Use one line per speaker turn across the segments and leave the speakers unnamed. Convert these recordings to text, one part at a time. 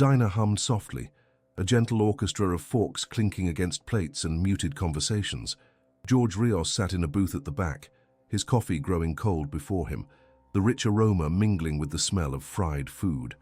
Diner hummed softly, a gentle orchestra of forks clinking against plates and muted conversations. George Rios sat in a booth at the back, his coffee growing cold before him, the rich aroma mingling with the smell of fried food.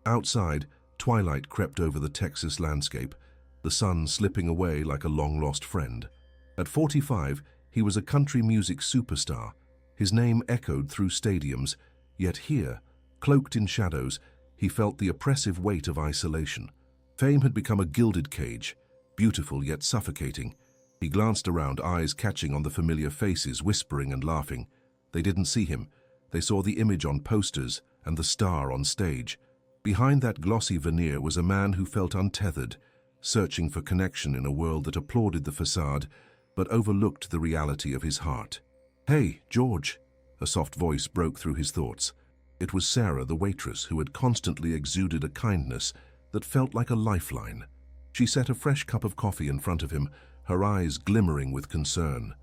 Outside, twilight crept over the Texas landscape, the sun slipping away like a long-lost friend. At 45, he was a country music superstar. His name echoed through stadiums, yet here, cloaked in shadows, he felt the oppressive weight of isolation. Fame had become a gilded cage, beautiful yet suffocating. He glanced around, eyes catching on the familiar faces, whispering and laughing. They didn't see him. They saw the image on posters and the star on stage. Behind that glossy veneer was a man who felt untethered, searching for connection in a world that applauded the facade, but overlooked the reality of his heart. "Hey, George," a soft voice broke through his thoughts. It was Sarah, the waitress, who had constantly exuded a kindness that felt like a lifeline. She set a fresh cup of coffee in front of him, her eyes glimmering with concern.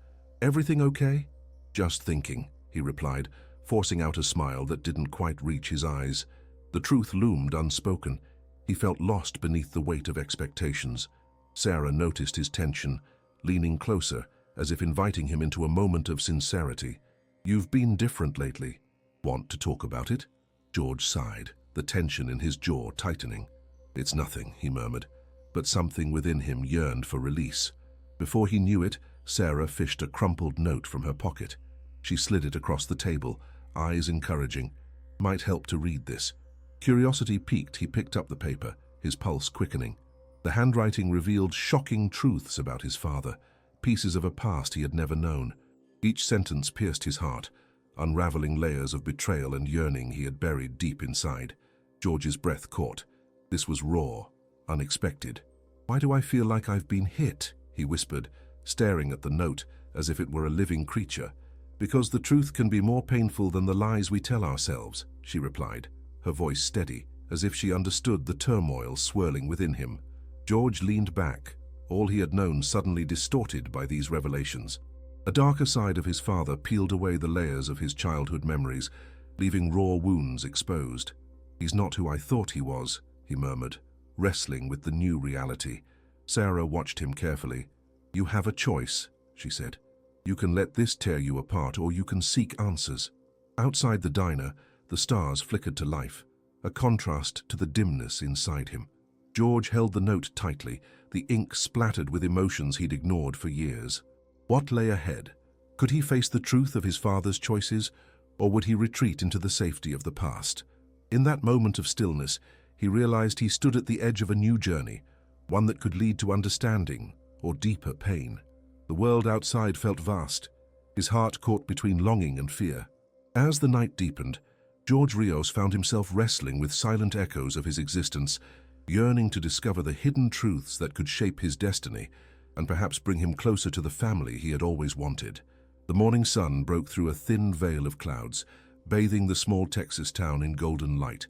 "Everything okay?" "Just thinking," he replied, forcing out a smile that didn't quite reach his eyes. The truth loomed unspoken. He felt lost beneath the weight of expectations. Sarah noticed his tension, leaning closer, as if inviting him into a moment of sincerity. "You've been different lately. Want to talk about it?" George sighed, the tension in his jaw tightening. "It's nothing," he murmured, but something within him yearned for release. Before he knew it, Sarah fished a crumpled note from her pocket. She slid it across the table, eyes encouraging. Might help to read this. Curiosity piqued, he picked up the paper, his pulse quickening. The handwriting revealed shocking truths about his father, pieces of a past he had never known. Each sentence pierced his heart, unraveling layers of betrayal and yearning he had buried deep inside. George's breath caught. This was raw, unexpected. "Why do I feel like I've been hit?" he whispered, staring at the note as if it were a living creature. "Because the truth can be more painful than the lies we tell ourselves," she replied, her voice steady, as if she understood the turmoil swirling within him. George leaned back, all he had known suddenly distorted by these revelations. A darker side of his father peeled away the layers of his childhood memories, leaving raw wounds exposed. "He's not who I thought he was," he murmured, wrestling with the new reality. Sarah watched him carefully. "You have a choice," she said. "You can let this tear you apart, or you can seek answers." Outside the diner, the stars flickered to life, a contrast to the dimness inside him. George held the note tightly, the ink splattered with emotions he'd ignored for years. What lay ahead? Could he face the truth of his father's choices, or would he retreat into the safety of the past? In that moment of stillness, he realized he stood at the edge of a new journey, one that could lead to understanding or deeper pain. The world outside felt vast, his heart caught between longing and fear. As the night deepened, George Rios found himself wrestling with silent echoes of his existence, yearning to discover the hidden truths that could shape his destiny and perhaps bring him closer to the family he had always wanted. The morning sun broke through a thin veil of clouds, bathing the small Texas town in golden light.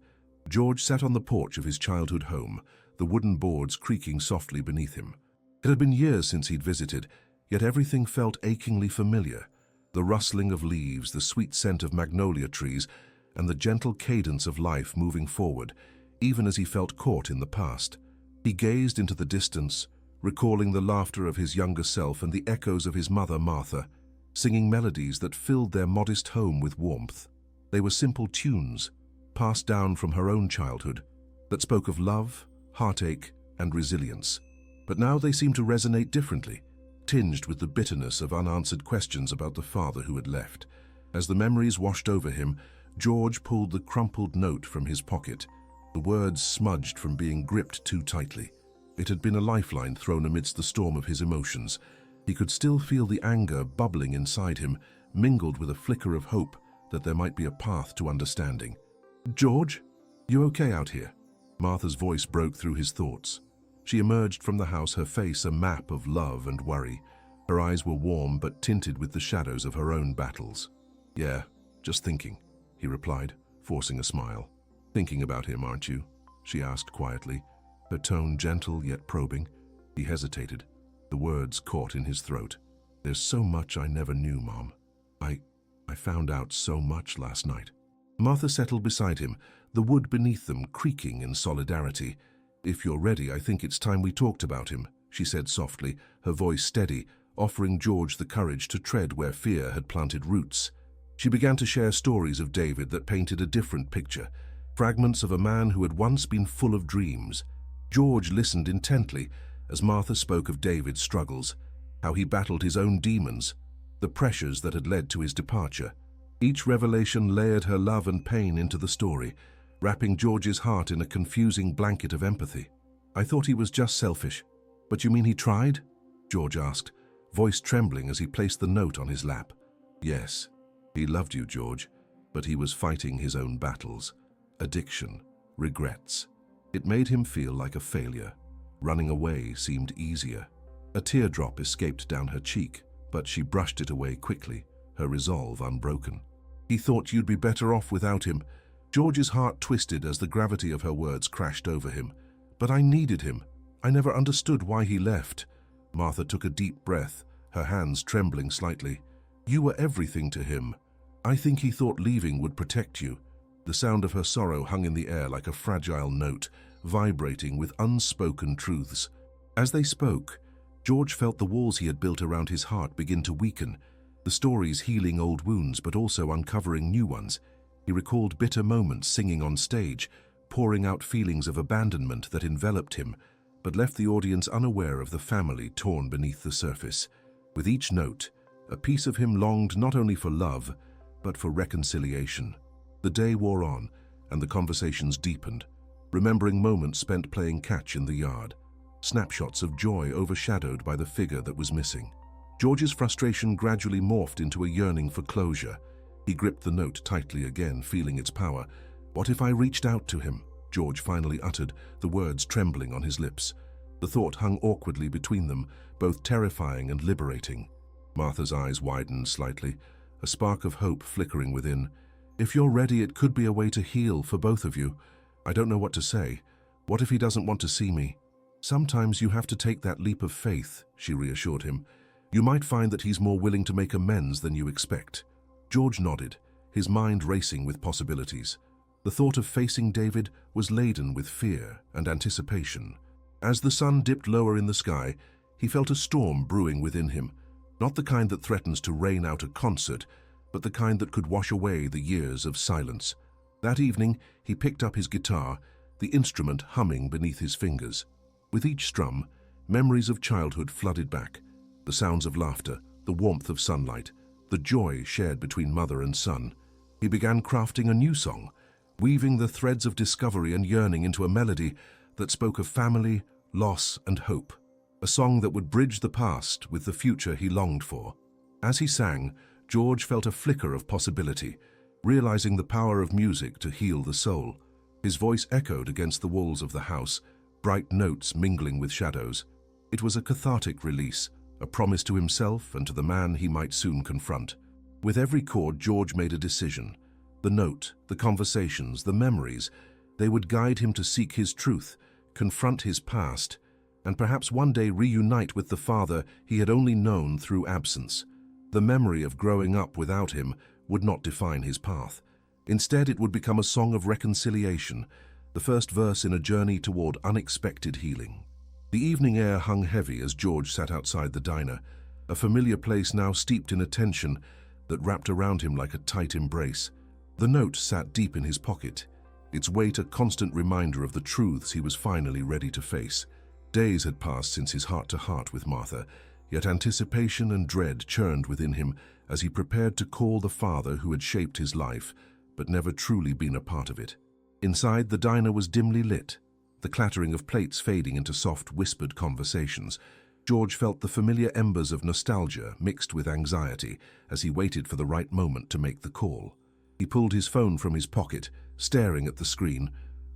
George sat on the porch of his childhood home, the wooden boards creaking softly beneath him. It had been years since he'd visited, yet everything felt achingly familiar. The rustling of leaves, the sweet scent of magnolia trees, and the gentle cadence of life moving forward, even as he felt caught in the past. He gazed into the distance, recalling the laughter of his younger self and the echoes of his mother, Martha, singing melodies that filled their modest home with warmth. They were simple tunes, passed down from her own childhood, that spoke of love, heartache, and resilience. But now they seemed to resonate differently, tinged with the bitterness of unanswered questions about the father who had left. As the memories washed over him, George pulled the crumpled note from his pocket, the words smudged from being gripped too tightly. It had been a lifeline thrown amidst the storm of his emotions. He could still feel the anger bubbling inside him, mingled with a flicker of hope that there might be a path to understanding. "George, you okay out here?" Martha's voice broke through his thoughts. She emerged from the house, her face a map of love and worry. Her eyes were warm but tinted with the shadows of her own battles. "Yeah, just thinking," he replied, forcing a smile. "Thinking about him, aren't you?" she asked quietly, her tone gentle yet probing. He hesitated, the words caught in his throat. "There's so much I never knew, Mom. I found out so much last night." Martha settled beside him, the wood beneath them creaking in solidarity. "If you're ready, I think it's time we talked about him," she said softly, her voice steady, offering George the courage to tread where fear had planted roots. She began to share stories of David that painted a different picture, fragments of a man who had once been full of dreams. George listened intently as Martha spoke of David's struggles, how he battled his own demons, the pressures that had led to his departure. Each revelation layered her love and pain into the story, wrapping George's heart in a confusing blanket of empathy. "I thought he was just selfish. But you mean he tried?" George asked, voice trembling as he placed the note on his lap. "Yes, he loved you, George, but he was fighting his own battles. Addiction, regrets. It made him feel like a failure. Running away seemed easier." A teardrop escaped down her cheek, but she brushed it away quickly, her resolve unbroken. "He thought you'd be better off without him." George's heart twisted as the gravity of her words crashed over him. "But I needed him. I never understood why he left." Martha took a deep breath, her hands trembling slightly. "You were everything to him. I think he thought leaving would protect you." The sound of her sorrow hung in the air like a fragile note, vibrating with unspoken truths. As they spoke, George felt the walls he had built around his heart begin to weaken, the stories healing old wounds but also uncovering new ones. He recalled bitter moments singing on stage, pouring out feelings of abandonment that enveloped him, but left the audience unaware of the family torn beneath the surface. With each note, a piece of him longed not only for love, but for reconciliation. The day wore on, and the conversations deepened, remembering moments spent playing catch in the yard, snapshots of joy overshadowed by the figure that was missing. George's frustration gradually morphed into a yearning for closure. He gripped the note tightly again, feeling its power. "What if I reached out to him?" George finally uttered, the words trembling on his lips. The thought hung awkwardly between them, both terrifying and liberating. Martha's eyes widened slightly, a spark of hope flickering within. "If you're ready, it could be a way to heal for both of you. I don't know what to say. What if he doesn't want to see me?" "Sometimes you have to take that leap of faith," she reassured him. "You might find that he's more willing to make amends than you expect." George nodded, his mind racing with possibilities. The thought of facing David was laden with fear and anticipation. As the sun dipped lower in the sky, he felt a storm brewing within him, not the kind that threatens to rain out a concert, but the kind that could wash away the years of silence. That evening, he picked up his guitar, the instrument humming beneath his fingers. With each strum, memories of childhood flooded back, the sounds of laughter, the warmth of sunlight, the joy shared between mother and son. He began crafting a new song, weaving the threads of discovery and yearning into a melody that spoke of family, loss, and hope. A song that would bridge the past with the future he longed for. As he sang, George felt a flicker of possibility, realizing the power of music to heal the soul. His voice echoed against the walls of the house, bright notes mingling with shadows. It was a cathartic release, a promise to himself and to the man he might soon confront. With every chord, George made a decision. The note, the conversations, the memories, they would guide him to seek his truth, confront his past, and perhaps one day reunite with the father he had only known through absence. The memory of growing up without him would not define his path. Instead, it would become a song of reconciliation, the first verse in a journey toward unexpected healing. The evening air hung heavy as George sat outside the diner, a familiar place now steeped in a tension that wrapped around him like a tight embrace. The note sat deep in his pocket, its weight a constant reminder of the truths he was finally ready to face. Days had passed since his heart-to-heart with Martha, yet anticipation and dread churned within him as he prepared to call the father who had shaped his life, but never truly been a part of it. Inside, the diner was dimly lit, the clattering of plates fading into soft, whispered conversations. George felt the familiar embers of nostalgia mixed with anxiety as he waited for the right moment to make the call. He pulled his phone from his pocket, staring at the screen,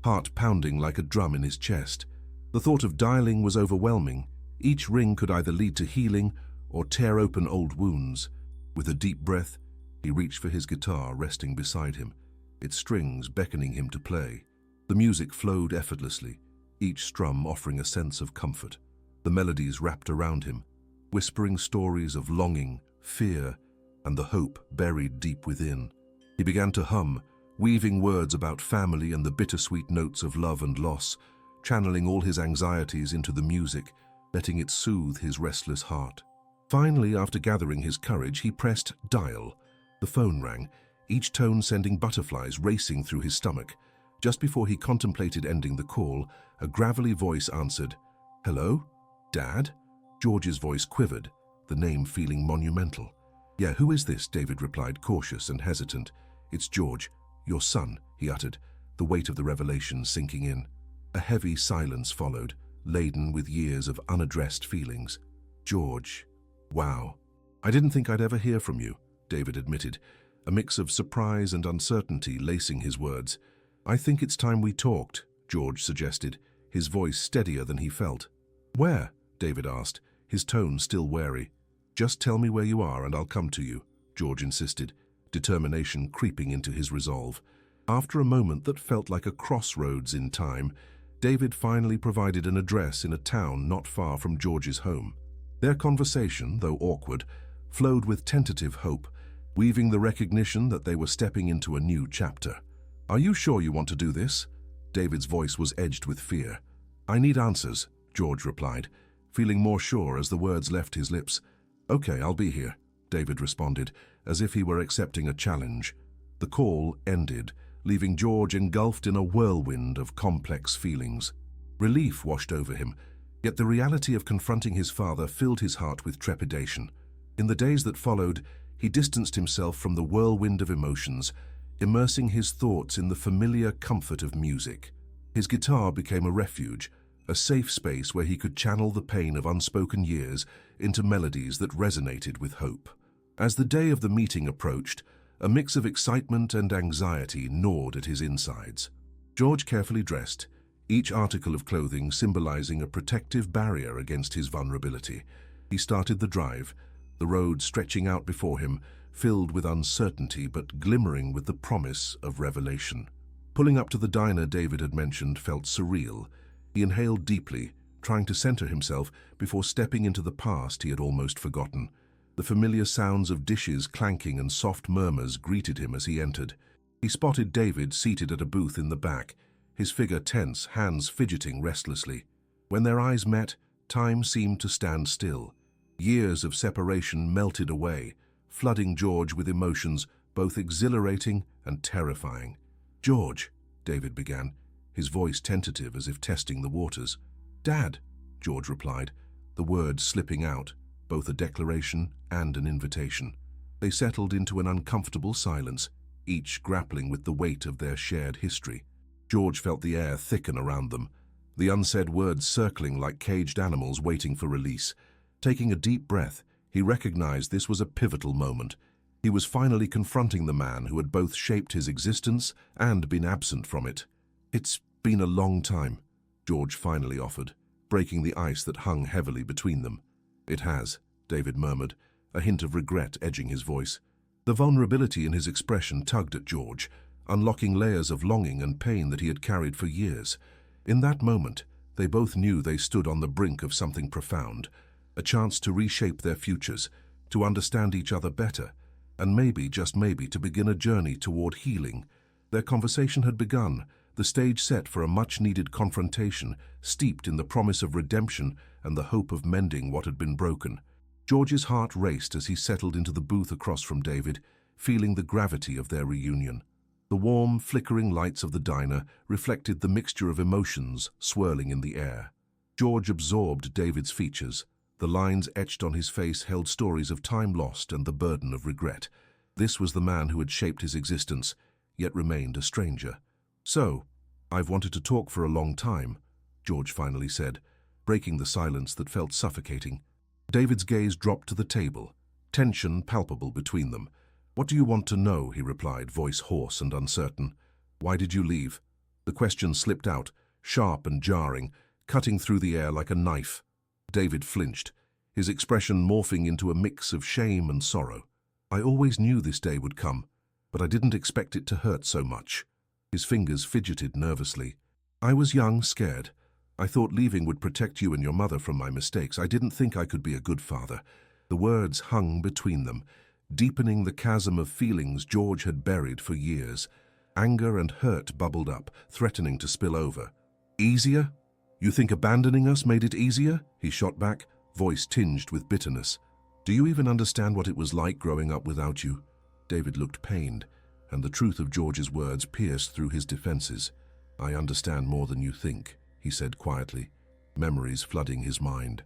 heart pounding like a drum in his chest. The thought of dialing was overwhelming. Each ring could either lead to healing or tear open old wounds. With a deep breath, he reached for his guitar resting beside him, its strings beckoning him to play. The music flowed effortlessly, each strum offering a sense of comfort. The melodies wrapped around him, whispering stories of longing, fear, and the hope buried deep within. He began to hum, weaving words about family and the bittersweet notes of love and loss, channeling all his anxieties into the music, letting it soothe his restless heart. Finally, after gathering his courage, he pressed dial. The phone rang, each tone sending butterflies racing through his stomach. Just before he contemplated ending the call, a gravelly voice answered. "Hello? Dad?" George's voice quivered, the name feeling monumental. "Yeah, who is this?" David replied, cautious and hesitant. "It's George, your son," he uttered, the weight of the revelation sinking in. A heavy silence followed, laden with years of unaddressed feelings. "George, wow. I didn't think I'd ever hear from you," David admitted, a mix of surprise and uncertainty lacing his words. "I think it's time we talked," George suggested, his voice steadier than he felt. "Where?" David asked, his tone still wary. "Just tell me where you are and I'll come to you," George insisted, determination creeping into his resolve. After a moment that felt like a crossroads in time, David finally provided an address in a town not far from George's home. Their conversation, though awkward, flowed with tentative hope, weaving the recognition that they were stepping into a new chapter. "Are you sure you want to do this?" David's voice was edged with fear. "I need answers," George replied, feeling more sure as the words left his lips. "Okay, I'll be here," David responded, as if he were accepting a challenge. The call ended, leaving George engulfed in a whirlwind of complex feelings. Relief washed over him, yet the reality of confronting his father filled his heart with trepidation. In the days that followed, he distanced himself from the whirlwind of emotions, immersing his thoughts in the familiar comfort of music. His guitar became a refuge, a safe space where he could channel the pain of unspoken years into melodies that resonated with hope. As the day of the meeting approached, a mix of excitement and anxiety gnawed at his insides. George carefully dressed, each article of clothing symbolizing a protective barrier against his vulnerability. He started the drive, the road stretching out before him, filled with uncertainty but glimmering with the promise of revelation. Pulling up to the diner David had mentioned felt surreal. He inhaled deeply, trying to center himself before stepping into the past he had almost forgotten. The familiar sounds of dishes clanking and soft murmurs greeted him as he entered. He spotted David seated at a booth in the back, his figure tense, hands fidgeting restlessly. When their eyes met, time seemed to stand still. Years of separation melted away, flooding George with emotions both exhilarating and terrifying. "George," David began, his voice tentative as if testing the waters. "Dad," George replied, the words slipping out, both a declaration and an invitation. They settled into an uncomfortable silence, each grappling with the weight of their shared history. George felt the air thicken around them, the unsaid words circling like caged animals waiting for release. Taking a deep breath, he recognized this was a pivotal moment. He was finally confronting the man who had both shaped his existence and been absent from it. "It's been a long time," George finally offered, breaking the ice that hung heavily between them. "It has," David murmured, a hint of regret edging his voice. The vulnerability in his expression tugged at George, unlocking layers of longing and pain that he had carried for years. In that moment, they both knew they stood on the brink of something profound, a chance to reshape their futures, to understand each other better, and maybe, just maybe, to begin a journey toward healing. Their conversation had begun, the stage set for a much-needed confrontation, steeped in the promise of redemption and the hope of mending what had been broken. George's heart raced as he settled into the booth across from David, feeling the gravity of their reunion. The warm, flickering lights of the diner reflected the mixture of emotions swirling in the air. George absorbed David's features. The lines etched on his face held stories of time lost and the burden of regret. This was the man who had shaped his existence, yet remained a stranger. "So, I've wanted to talk for a long time," George finally said, breaking the silence that felt suffocating. David's gaze dropped to the table, tension palpable between them. "What do you want to know?" he replied, voice hoarse and uncertain. "Why did you leave?" The question slipped out, sharp and jarring, cutting through the air like a knife. David flinched, his expression morphing into a mix of shame and sorrow. "I always knew this day would come, but I didn't expect it to hurt so much." His fingers fidgeted nervously. "I was young, scared. I thought leaving would protect you and your mother from my mistakes. I didn't think I could be a good father." The words hung between them, deepening the chasm of feelings George had buried for years. Anger and hurt bubbled up, threatening to spill over. "Easier?" You think abandoning us made it easier? He shot back, voice tinged with bitterness. Do you even understand what it was like growing up without you? David looked pained, and the truth of George's words pierced through his defenses. I understand more than you think, he said quietly, memories flooding his mind.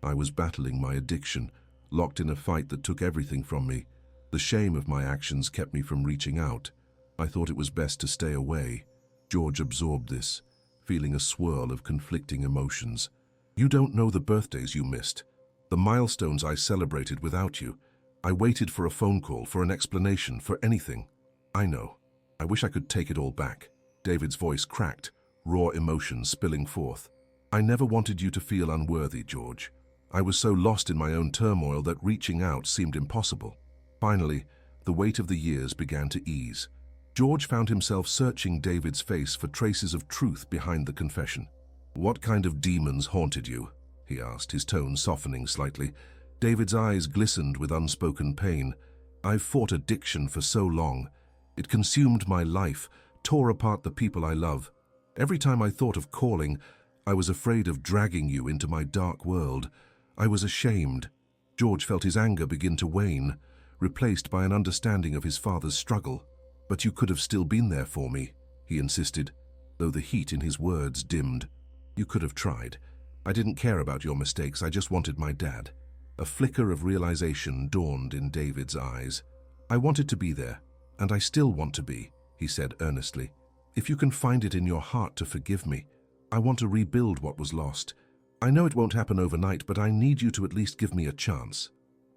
I was battling my addiction, locked in a fight that took everything from me. The shame of my actions kept me from reaching out. I thought it was best to stay away. George absorbed this, feeling a swirl of conflicting emotions. You don't know the birthdays you missed, the milestones I celebrated without you. I waited for a phone call, for an explanation, for anything. I know. I wish I could take it all back. David's voice cracked, raw emotions spilling forth. I never wanted you to feel unworthy, George. I was so lost in my own turmoil that reaching out seemed impossible. Finally, the weight of the years began to ease. George found himself searching David's face for traces of truth behind the confession. What kind of demons haunted you? He asked, his tone softening slightly. David's eyes glistened with unspoken pain. I've fought addiction for so long. It consumed my life, tore apart the people I love. Every time I thought of calling, I was afraid of dragging you into my dark world. I was ashamed. George felt his anger begin to wane, replaced by an understanding of his father's struggle. But you could have still been there for me, he insisted, though the heat in his words dimmed. You could have tried. I didn't care about your mistakes, I just wanted my dad. A flicker of realization dawned in David's eyes. I wanted to be there, and I still want to be, he said earnestly. If you can find it in your heart to forgive me, I want to rebuild what was lost. I know it won't happen overnight, but I need you to at least give me a chance.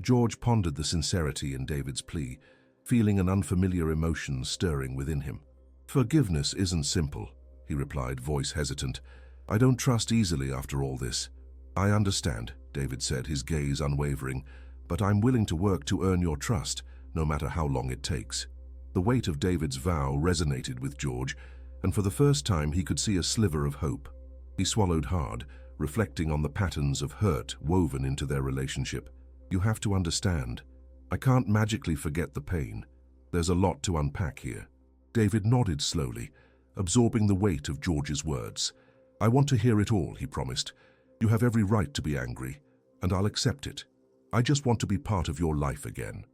George pondered the sincerity in David's plea, feeling an unfamiliar emotion stirring within him. Forgiveness isn't simple, he replied, voice hesitant. I don't trust easily after all this. I understand, David said, his gaze unwavering, but I'm willing to work to earn your trust, no matter how long it takes. The weight of David's vow resonated with George, and for the first time he could see a sliver of hope. He swallowed hard, reflecting on the patterns of hurt woven into their relationship. You have to understand. I can't magically forget the pain. There's a lot to unpack here. David nodded slowly, absorbing the weight of George's words. I want to hear it all, he promised. You have every right to be angry, and I'll accept it. I just want to be part of your life again.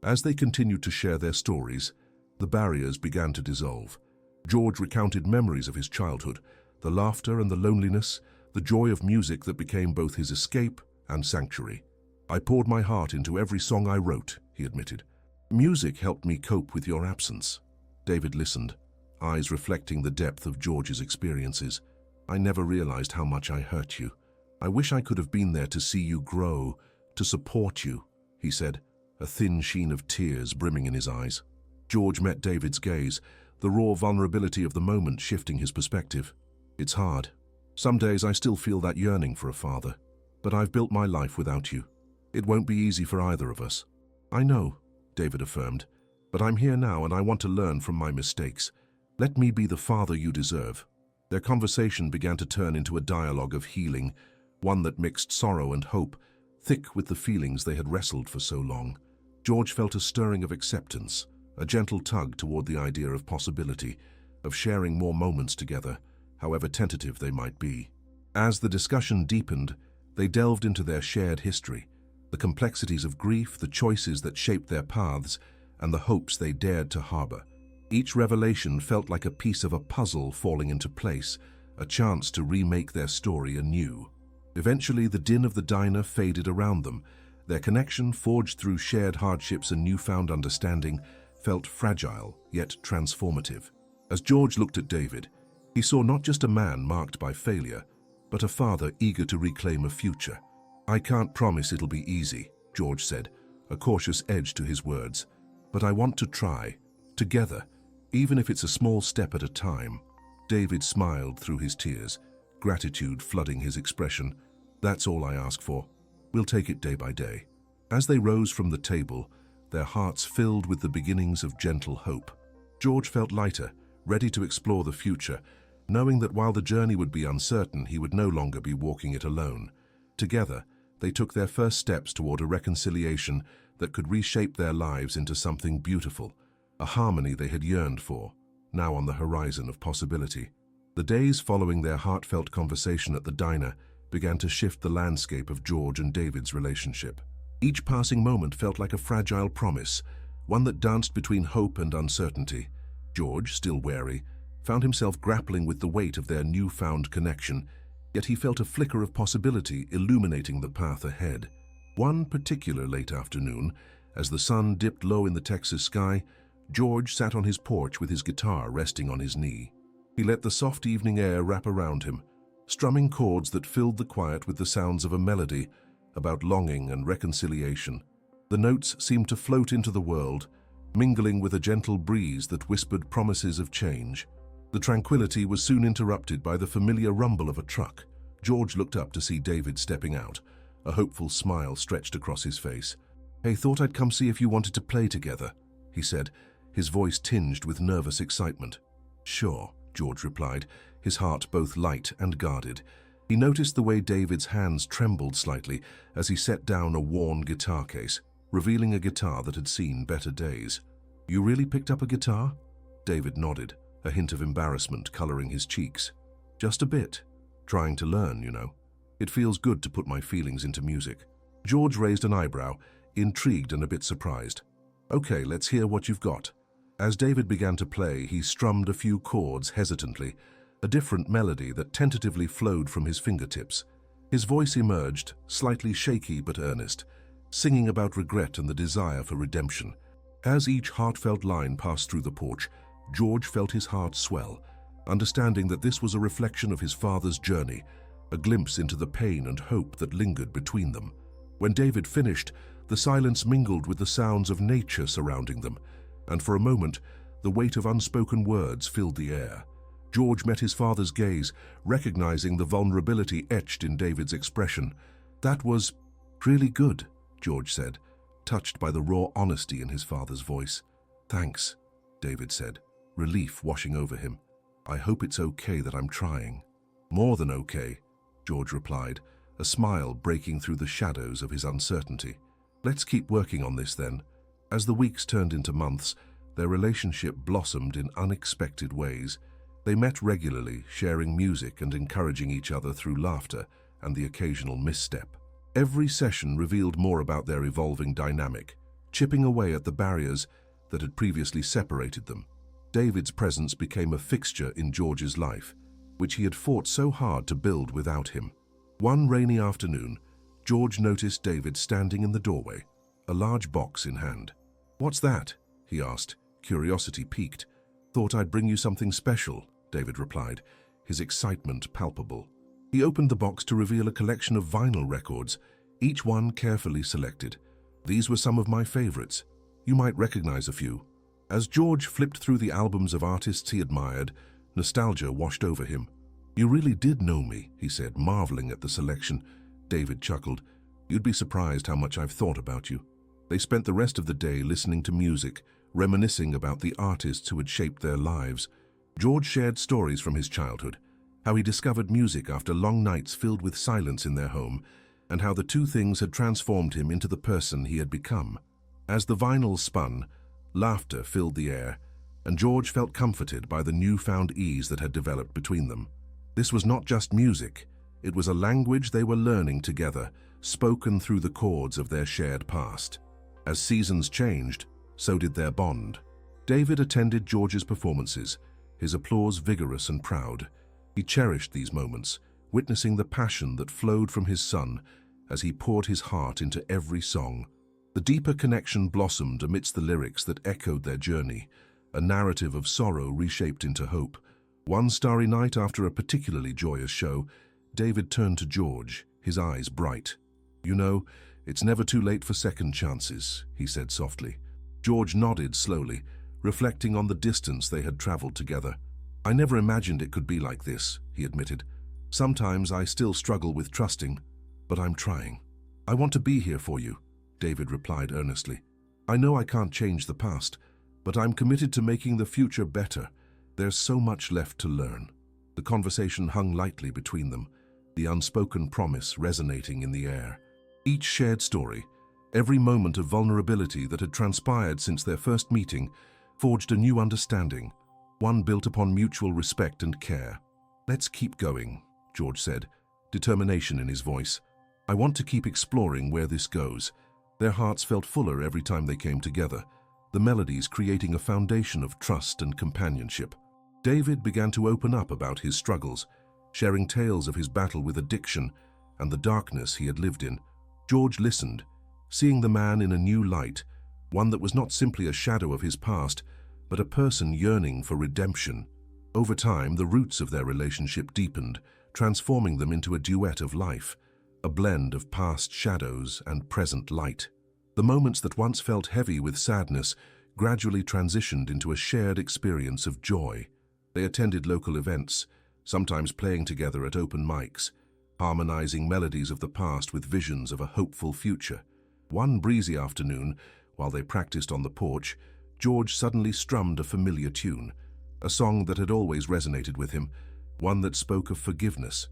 As they continued to share their stories, the barriers began to dissolve. George recounted memories of his childhood, the laughter and the loneliness, the joy of music that became both his escape and sanctuary. I poured my heart into every song I wrote, he admitted. Music helped me cope with your absence. David listened, eyes reflecting the depth of George's experiences. I never realized how much I hurt you. I wish I could have been there to see you grow, to support you, he said, a thin sheen of tears brimming in his eyes. George met David's gaze, the raw vulnerability of the moment shifting his perspective. It's hard. Some days I still feel that yearning for a father, but I've built my life without you. It won't be easy for either of us. I know, David affirmed, but I'm here now and I want to learn from my mistakes. Let me be the father you deserve. Their conversation began to turn into a dialogue of healing, one that mixed sorrow and hope, thick with the feelings they had wrestled for so long. George felt a stirring of acceptance, a gentle tug toward the idea of possibility, of sharing more moments together, however tentative they might be. As the discussion deepened, they delved into their shared history, the complexities of grief, the choices that shaped their paths, and the hopes they dared to harbor. Each revelation felt like a piece of a puzzle falling into place, a chance to remake their story anew. Eventually, the din of the diner faded around them. Their connection, forged through shared hardships and newfound understanding, felt fragile yet transformative. As George looked at David, he saw not just a man marked by failure, but a father eager to reclaim a future. I can't promise it'll be easy, George said, a cautious edge to his words, but I want to try, together, even if it's a small step at a time. David smiled through his tears, gratitude flooding his expression. That's all I ask for. We'll take it day by day. As they rose from the table, their hearts filled with the beginnings of gentle hope. George felt lighter, ready to explore the future, knowing that while the journey would be uncertain, he would no longer be walking it alone. Together, they took their first steps toward a reconciliation that could reshape their lives into something beautiful, a harmony they had yearned for, now on the horizon of possibility. The days following their heartfelt conversation at the diner began to shift the landscape of George and David's relationship. Each passing moment felt like a fragile promise, one that danced between hope and uncertainty. George, still wary, found himself grappling with the weight of their newfound connection, yet he felt a flicker of possibility illuminating the path ahead. One particular late afternoon, as the sun dipped low in the Texas sky, George sat on his porch with his guitar resting on his knee. He let the soft evening air wrap around him, strumming chords that filled the quiet with the sounds of a melody about longing and reconciliation. The notes seemed to float into the world, mingling with a gentle breeze that whispered promises of change. The tranquility was soon interrupted by the familiar rumble of a truck. George looked up to see David stepping out. A hopeful smile stretched across his face. "Hey, thought I'd come see if you wanted to play together," he said, his voice tinged with nervous excitement. "Sure," George replied, his heart both light and guarded. He noticed the way David's hands trembled slightly as he set down a worn guitar case, revealing a guitar that had seen better days. "You really picked up a guitar?" David nodded, a hint of embarrassment coloring his cheeks. "Just a bit. Trying to learn, you know. It feels good to put my feelings into music." George raised an eyebrow, intrigued and a bit surprised. "Okay, let's hear what you've got." As David began to play, he strummed a few chords hesitantly, a different melody that tentatively flowed from his fingertips. His voice emerged, slightly shaky but earnest, singing about regret and the desire for redemption. As each heartfelt line passed through the porch, George felt his heart swell, understanding that this was a reflection of his father's journey, a glimpse into the pain and hope that lingered between them. When David finished, the silence mingled with the sounds of nature surrounding them, and for a moment, the weight of unspoken words filled the air. George met his father's gaze, recognizing the vulnerability etched in David's expression. "That was really good," George said, touched by the raw honesty in his father's voice. "Thanks," David said, relief washing over him. "I hope it's okay that I'm trying." "More than okay," George replied, a smile breaking through the shadows of his uncertainty. "Let's keep working on this then." As the weeks turned into months, their relationship blossomed in unexpected ways. They met regularly, sharing music and encouraging each other through laughter and the occasional misstep. Every session revealed more about their evolving dynamic, chipping away at the barriers that had previously separated them. David's presence became a fixture in George's life, which he had fought so hard to build without him. One rainy afternoon, George noticed David standing in the doorway, a large box in hand. "What's that?" he asked, curiosity piqued. "Thought I'd bring you something special," David replied, his excitement palpable. He opened the box to reveal a collection of vinyl records, each one carefully selected. "These were some of my favorites. You might recognize a few." As George flipped through the albums of artists he admired, nostalgia washed over him. "You really did know me," he said, marveling at the selection. David chuckled. "You'd be surprised how much I've thought about you." They spent the rest of the day listening to music, reminiscing about the artists who had shaped their lives. George shared stories from his childhood, how he discovered music after long nights filled with silence in their home, and how the two things had transformed him into the person he had become. As the vinyl spun, laughter filled the air, and George felt comforted by the newfound ease that had developed between them. This was not just music, it was a language they were learning together, spoken through the chords of their shared past. As seasons changed, so did their bond. David attended George's performances, his applause vigorous and proud. He cherished these moments, witnessing the passion that flowed from his son as he poured his heart into every song. The deeper connection blossomed amidst the lyrics that echoed their journey, a narrative of sorrow reshaped into hope. One starry night after a particularly joyous show, David turned to George, his eyes bright. "You know, it's never too late for second chances," he said softly. George nodded slowly, reflecting on the distance they had traveled together. "I never imagined it could be like this," he admitted. "Sometimes I still struggle with trusting, but I'm trying." "I want to be here for you," David replied earnestly. "I know I can't change the past, but I'm committed to making the future better. There's so much left to learn." The conversation hung lightly between them, the unspoken promise resonating in the air. Each shared story, every moment of vulnerability that had transpired since their first meeting, forged a new understanding, one built upon mutual respect and care. "Let's keep going," George said, determination in his voice. "I want to keep exploring where this goes." Their hearts felt fuller every time they came together, the melodies creating a foundation of trust and companionship. David began to open up about his struggles, sharing tales of his battle with addiction and the darkness he had lived in. George listened, seeing the man in a new light, one that was not simply a shadow of his past, but a person yearning for redemption. Over time, the roots of their relationship deepened, transforming them into a duet of life, a blend of past shadows and present light. The moments that once felt heavy with sadness gradually transitioned into a shared experience of joy. They attended local events, sometimes playing together at open mics, harmonizing melodies of the past with visions of a hopeful future. One breezy afternoon, while they practiced on the porch, George suddenly strummed a familiar tune, a song that had always resonated with him, one that spoke of forgiveness.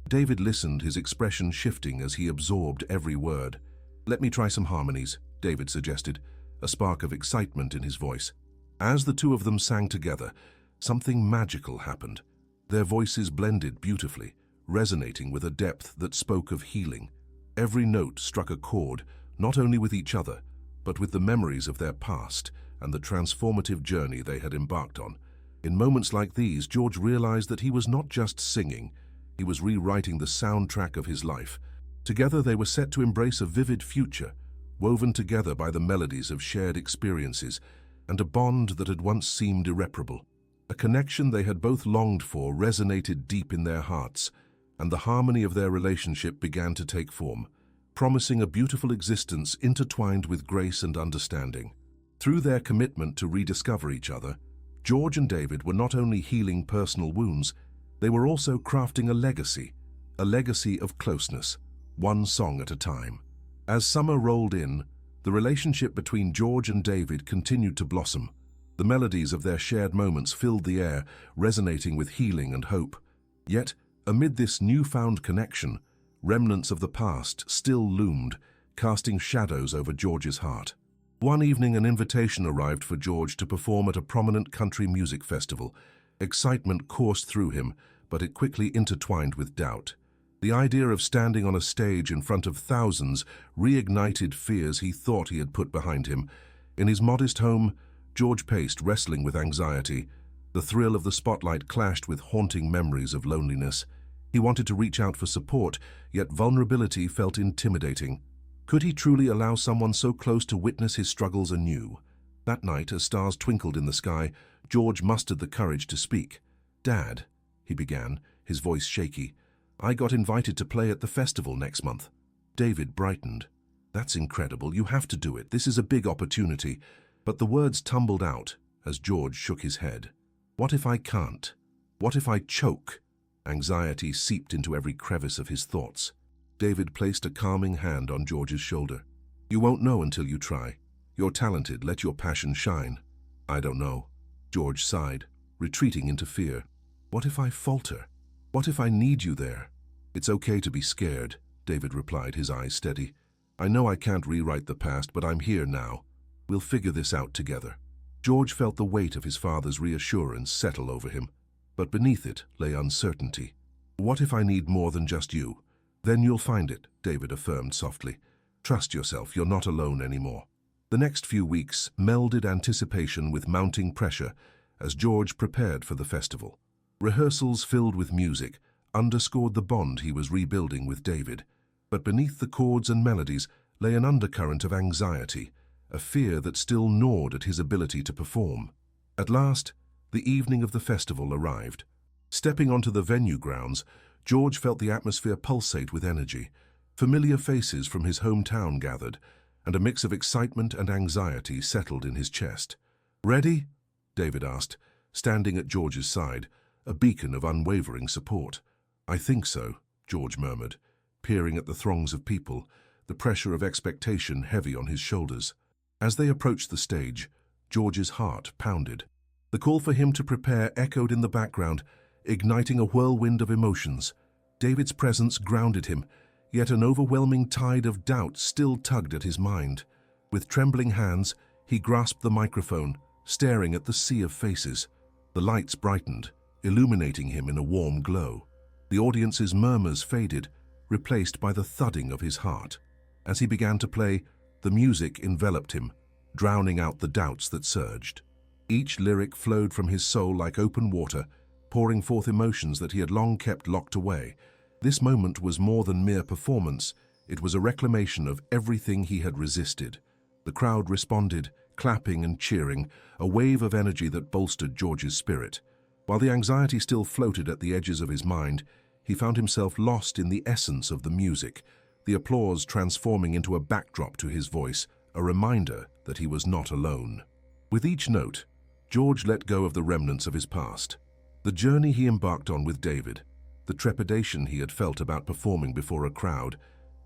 David listened, his expression shifting as he absorbed every word. "Let me try some harmonies," David suggested, a spark of excitement in his voice. As the two of them sang together, something magical happened. Their voices blended beautifully, resonating with a depth that spoke of healing. Every note struck a chord, not only with each other, but with the memories of their past and the transformative journey they had embarked on. In moments like these, George realized that he was not just singing, he was rewriting the soundtrack of his life. Together they were set to embrace a vivid future, woven together by the melodies of shared experiences and a bond that had once seemed irreparable. A connection they had both longed for resonated deep in their hearts, and the harmony of their relationship began to take form, promising a beautiful existence intertwined with grace and understanding. Through their commitment to rediscover each other, George and David were not only healing personal wounds, they were also crafting a legacy of closeness, one song at a time. As summer rolled in, the relationship between George and David continued to blossom. The melodies of their shared moments filled the air, resonating with healing and hope. Yet, amid this newfound connection, remnants of the past still loomed, casting shadows over George's heart. One evening, an invitation arrived for George to perform at a prominent country music festival. Excitement coursed through him, but it quickly intertwined with doubt. The idea of standing on a stage in front of thousands reignited fears he thought he had put behind him. In his modest home, George paced, wrestling with anxiety. The thrill of the spotlight clashed with haunting memories of loneliness. He wanted to reach out for support, yet vulnerability felt intimidating. Could he truly allow someone so close to witness his struggles anew? That night, as stars twinkled in the sky, George mustered the courage to speak. "Dad," he began, his voice shaky, "I got invited to play at the festival next month." David brightened. "That's incredible. You have to do it. This is a big opportunity." But the words tumbled out as George shook his head. "What if I can't? What if I choke?" Anxiety seeped into every crevice of his thoughts. David placed a calming hand on George's shoulder. "You won't know until you try. You're talented. Let your passion shine." "I don't know." George sighed, retreating into fear. "What if I falter? What if I need you there?" "It's okay to be scared," David replied, his eyes steady. "I know I can't rewrite the past, but I'm here now. We'll figure this out together." George felt the weight of his father's reassurance settle over him, but beneath it lay uncertainty. "What if I need more than just you?" "Then you'll find it," David affirmed softly. "Trust yourself, you're not alone anymore." The next few weeks melded anticipation with mounting pressure as George prepared for the festival. Rehearsals filled with music underscored the bond he was rebuilding with David, but beneath the chords and melodies lay an undercurrent of anxiety, a fear that still gnawed at his ability to perform. At last, the evening of the festival arrived. Stepping onto the venue grounds, George felt the atmosphere pulsate with energy. Familiar faces from his hometown gathered, and a mix of excitement and anxiety settled in his chest. "Ready?" David asked, standing at George's side, a beacon of unwavering support. "I think so," George murmured, peering at the throngs of people, the pressure of expectation heavy on his shoulders. As they approached the stage, George's heart pounded. The call for him to prepare echoed in the background, igniting a whirlwind of emotions. David's presence grounded him, yet an overwhelming tide of doubt still tugged at his mind. With trembling hands, he grasped the microphone, staring at the sea of faces. The lights brightened, illuminating him in a warm glow. The audience's murmurs faded, replaced by the thudding of his heart. As he began to play, the music enveloped him, drowning out the doubts that surged. Each lyric flowed from his soul like open water, pouring forth emotions that he had long kept locked away. This moment was more than mere performance. It was a reclamation of everything he had resisted. The crowd responded, clapping and cheering, a wave of energy that bolstered George's spirit. While the anxiety still floated at the edges of his mind, he found himself lost in the essence of the music, the applause transforming into a backdrop to his voice, a reminder that he was not alone. With each note, George let go of the remnants of his past. The journey he embarked on with David, the trepidation he had felt about performing before a crowd,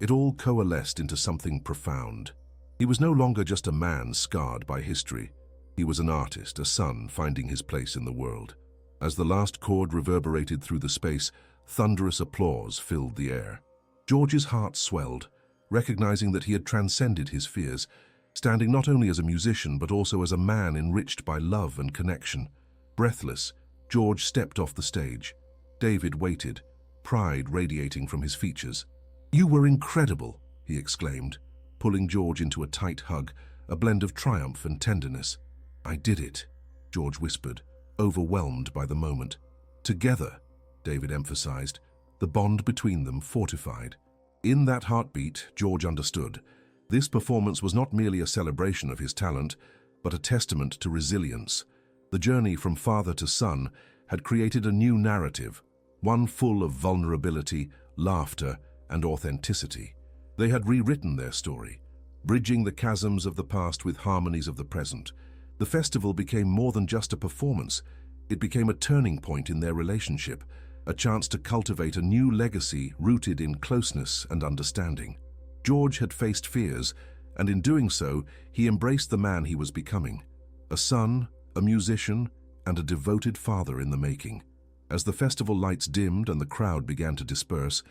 it all coalesced into something profound. He was no longer just a man scarred by history. He was an artist, a son finding his place in the world. As the last chord reverberated through the space, thunderous applause filled the air. George's heart swelled, recognizing that he had transcended his fears, standing not only as a musician but also as a man enriched by love and connection. Breathless, George stepped off the stage. David waited, pride radiating from his features. "You were incredible," he exclaimed, pulling George into a tight hug, a blend of triumph and tenderness. "I did it," George whispered, overwhelmed by the moment. "Together," David emphasized, the bond between them fortified. In that heartbeat, George understood. This performance was not merely a celebration of his talent, but a testament to resilience. The journey from father to son had created a new narrative, one full of vulnerability, laughter, and authenticity. They had rewritten their story, bridging the chasms of the past with harmonies of the present. The festival became more than just a performance. It became a turning point in their relationship, a chance to cultivate a new legacy rooted in closeness and understanding. George had faced fears, and in doing so, he embraced the man he was becoming. A son, a musician, and a devoted father in the making. As the festival lights dimmed and the crowd began to disperse,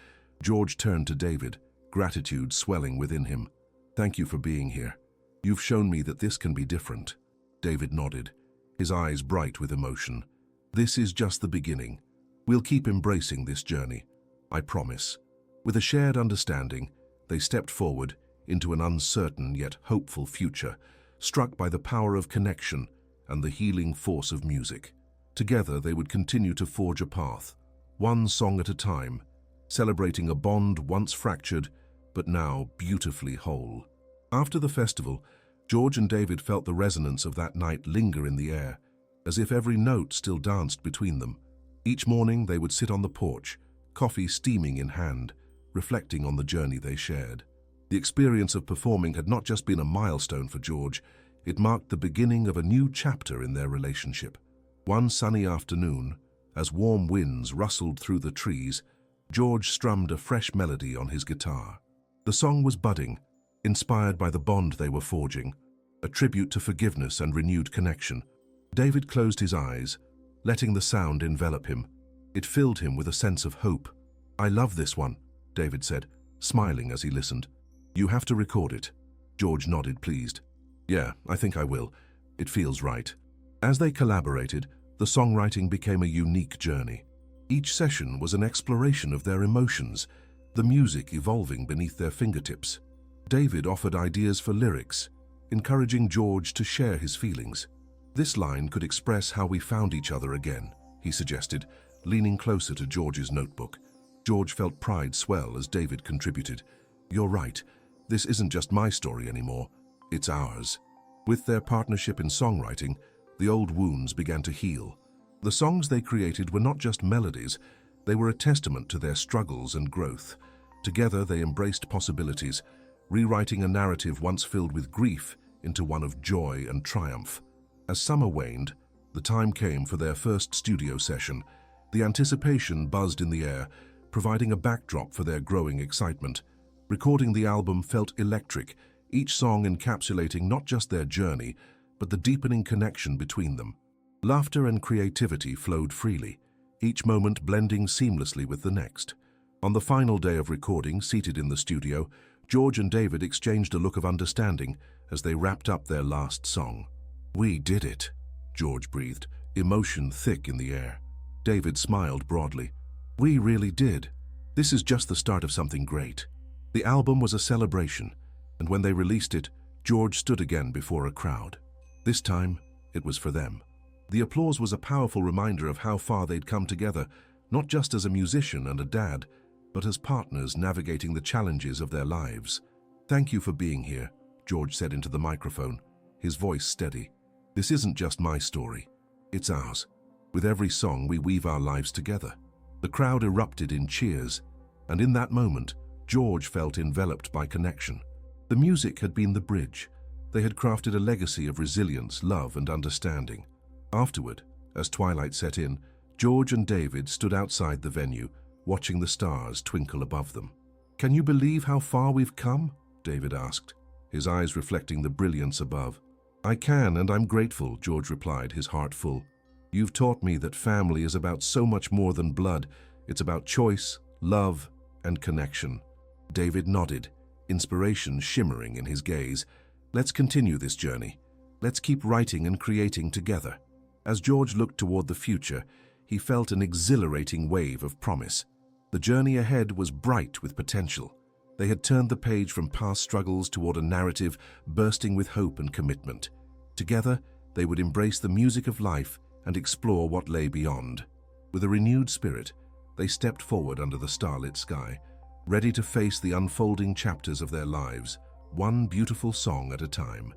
George turned to David, gratitude swelling within him. "Thank you for being here. You've shown me that this can be different." David nodded, his eyes bright with emotion. "This is just the beginning. We'll keep embracing this journey, I promise." With a shared understanding, they stepped forward into an uncertain yet hopeful future, struck by the power of connection and the healing force of music. Together they would continue to forge a path, one song at a time, celebrating a bond once fractured, but now beautifully whole. After the festival, George and David felt the resonance of that night linger in the air, as if every note still danced between them. Each morning they would sit on the porch, coffee steaming in hand, reflecting on the journey they shared. The experience of performing had not just been a milestone for George, it marked the beginning of a new chapter in their relationship. One sunny afternoon, as warm winds rustled through the trees, George strummed a fresh melody on his guitar. The song was budding, inspired by the bond they were forging, a tribute to forgiveness and renewed connection. David closed his eyes, letting the sound envelop him. It filled him with a sense of hope. "I love this one," David said, smiling as he listened. "You have to record it." George nodded, pleased. "Yeah, I think I will. It feels right." As they collaborated, the songwriting became a unique journey. Each session was an exploration of their emotions, the music evolving beneath their fingertips. David offered ideas for lyrics, encouraging George to share his feelings. "This line could express how we found each other again," he suggested, leaning closer to George's notebook. George felt pride swell as David contributed. "You're right. This isn't just my story anymore. It's ours." With their partnership in songwriting, the old wounds began to heal. The songs they created were not just melodies, they were a testament to their struggles and growth. Together they embraced possibilities, rewriting a narrative once filled with grief into one of joy and triumph. As summer waned, the time came for their first studio session. The anticipation buzzed in the air, providing a backdrop for their growing excitement. Recording the album felt electric, each song encapsulating not just their journey, but the deepening connection between them. Laughter and creativity flowed freely, each moment blending seamlessly with the next. On the final day of recording, seated in the studio, George and David exchanged a look of understanding as they wrapped up their last song. "We did it," George breathed, emotion thick in the air. David smiled broadly. We really did. This is just the start of something great. The album was a celebration, and when they released it, George stood again before a crowd. This time, it was for them. The applause was a powerful reminder of how far they'd come together, not just as a musician and a dad, but as partners navigating the challenges of their lives. Thank you for being here, George said into the microphone, his voice steady. This isn't just my story. It's ours. With every song, we weave our lives together. The crowd erupted in cheers, and in that moment, George felt enveloped by connection. The music had been the bridge. They had crafted a legacy of resilience, love, and understanding. Afterward, as twilight set in, George and David stood outside the venue, watching the stars twinkle above them. Can you believe how far we've come? David asked, his eyes reflecting the brilliance above. I can, and I'm grateful, George replied, his heart full. You've taught me that family is about so much more than blood. It's about choice, love, and connection. David nodded, inspiration shimmering in his gaze. Let's continue this journey. Let's keep writing and creating together. As George looked toward the future, he felt an exhilarating wave of promise. The journey ahead was bright with potential. They had turned the page from past struggles toward a narrative bursting with hope and commitment. Together, they would embrace the music of life and explore what lay beyond. With a renewed spirit, they stepped forward under the starlit sky, ready to face the unfolding chapters of their lives, one beautiful song at a time.